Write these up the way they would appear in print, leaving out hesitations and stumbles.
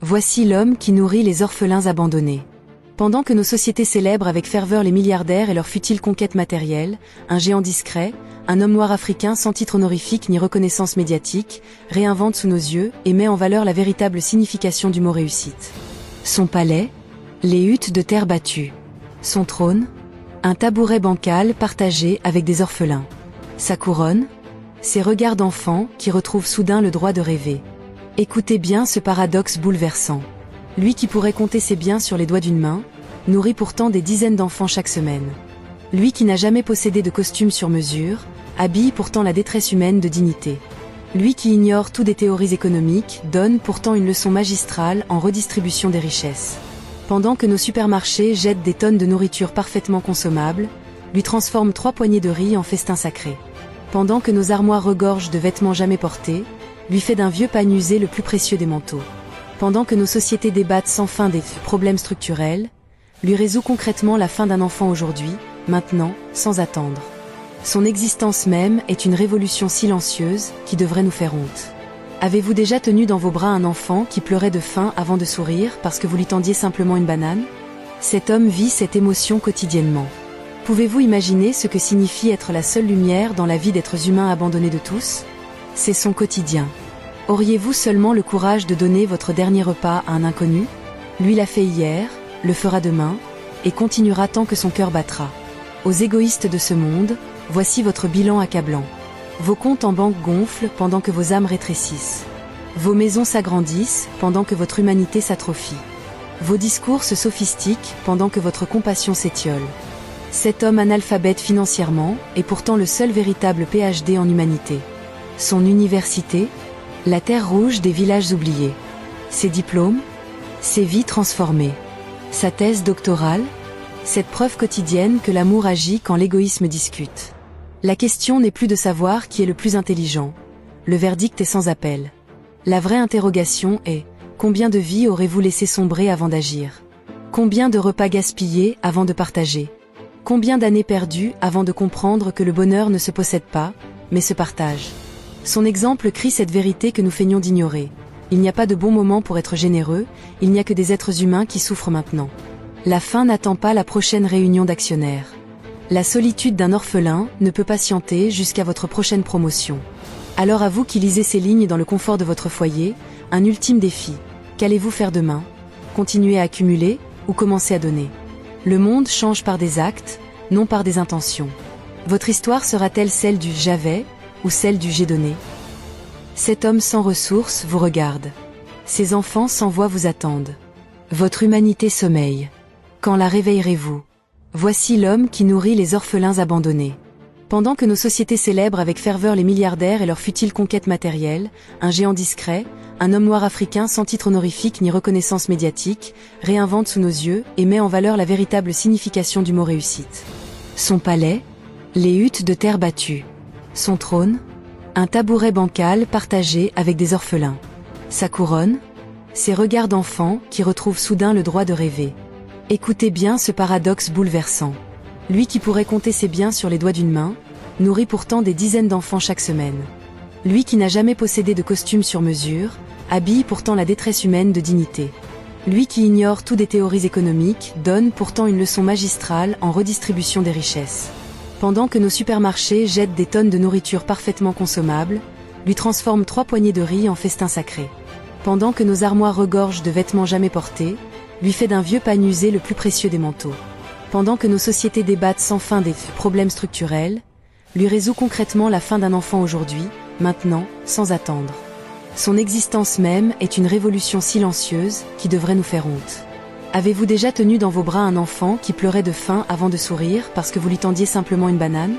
Voici l'homme qui nourrit les orphelins abandonnés. Pendant que nos sociétés célèbrent avec ferveur les milliardaires et leurs futiles conquêtes matérielles, un géant discret, un homme noir africain sans titre honorifique ni reconnaissance médiatique, réinvente sous nos yeux et met en valeur la véritable signification du mot réussite. Son palais, les huttes de terre battue. Son trône, un tabouret bancal partagé avec des orphelins. Sa couronne, ses regards d'enfant qui retrouvent soudain le droit de rêver. Écoutez bien ce paradoxe bouleversant. Lui qui pourrait compter ses biens sur les doigts d'une main, nourrit pourtant des dizaines d'enfants chaque semaine. Lui qui n'a jamais possédé de costume sur mesure, habille pourtant la détresse humaine de dignité. Lui qui ignore tout des théories économiques, donne pourtant une leçon magistrale en redistribution des richesses. Pendant que nos supermarchés jettent des tonnes de nourriture parfaitement consommable, lui transforment 3 poignées de riz en festin sacré. Pendant que nos armoires regorgent de vêtements jamais portés, lui fait d'un vieux pagne usé le plus précieux des manteaux. Pendant que nos sociétés débattent sans fin des problèmes structurels, lui résout concrètement la fin d'un enfant aujourd'hui, maintenant, sans attendre. Son existence même est une révolution silencieuse qui devrait nous faire honte. Avez-vous déjà tenu dans vos bras un enfant qui pleurait de faim avant de sourire parce que vous lui tendiez simplement une banane? Cet homme vit cette émotion quotidiennement. Pouvez-vous imaginer ce que signifie être la seule lumière dans la vie d'êtres humains abandonnés de tous? C'est son quotidien. Auriez-vous seulement le courage de donner votre dernier repas à un inconnu? Lui l'a fait hier, le fera demain, et continuera tant que son cœur battra. Aux égoïstes de ce monde, voici votre bilan accablant. Vos comptes en banque gonflent pendant que vos âmes rétrécissent. Vos maisons s'agrandissent pendant que votre humanité s'atrophie. Vos discours se sophistiquent pendant que votre compassion s'étiole. Cet homme analphabète financièrement est pourtant le seul véritable PhD en humanité. Son université, la terre rouge des villages oubliés. Ses diplômes, ses vies transformées. Sa thèse doctorale, cette preuve quotidienne que l'amour agit quand l'égoïsme discute. La question n'est plus de savoir qui est le plus intelligent. Le verdict est sans appel. La vraie interrogation est, combien de vies aurez-vous laissé sombrer avant d'agir? Combien de repas gaspillés avant de partager? Combien d'années perdues avant de comprendre que le bonheur ne se possède pas, mais se partage? Son exemple crie cette vérité que nous feignons d'ignorer. Il n'y a pas de bon moment pour être généreux, il n'y a que des êtres humains qui souffrent maintenant. La faim n'attend pas la prochaine réunion d'actionnaires. La solitude d'un orphelin ne peut patienter jusqu'à votre prochaine promotion. Alors à vous qui lisez ces lignes dans le confort de votre foyer, un ultime défi. Qu'allez-vous faire demain? Continuer à accumuler ou commencer à donner? Le monde change par des actes, non par des intentions. Votre histoire sera-t-elle celle du « j'avais » ou celle du « j'ai donné » Cet homme sans ressources vous regarde. Ses enfants sans voix vous attendent. Votre humanité sommeille. Quand la réveillerez-vous? Voici l'homme qui nourrit les orphelins abandonnés. Pendant que nos sociétés célèbrent avec ferveur les milliardaires et leurs futiles conquêtes matérielles, un géant discret, un homme noir africain sans titre honorifique ni reconnaissance médiatique, réinvente sous nos yeux et met en valeur la véritable signification du mot réussite. Son palais, les huttes de terre battue. Son trône, un tabouret bancal partagé avec des orphelins. Sa couronne, ses regards d'enfant qui retrouvent soudain le droit de rêver. Écoutez bien ce paradoxe bouleversant. Lui qui pourrait compter ses biens sur les doigts d'une main, nourrit pourtant des dizaines d'enfants chaque semaine. Lui qui n'a jamais possédé de costume sur mesure, habille pourtant la détresse humaine de dignité. Lui qui ignore tout des théories économiques, donne pourtant une leçon magistrale en redistribution des richesses. Pendant que nos supermarchés jettent des tonnes de nourriture parfaitement consommable, lui transforment 3 poignées de riz en festin sacré. Pendant que nos armoires regorgent de vêtements jamais portés, lui fait d'un vieux pagne usé le plus précieux des manteaux. Pendant que nos sociétés débattent sans fin des problèmes structurels, lui résout concrètement la fin d'un enfant aujourd'hui, maintenant, sans attendre. Son existence même est une révolution silencieuse qui devrait nous faire honte. Avez-vous déjà tenu dans vos bras un enfant qui pleurait de faim avant de sourire parce que vous lui tendiez simplement une banane?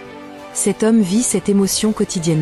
Cet homme vit cette émotion quotidiennement.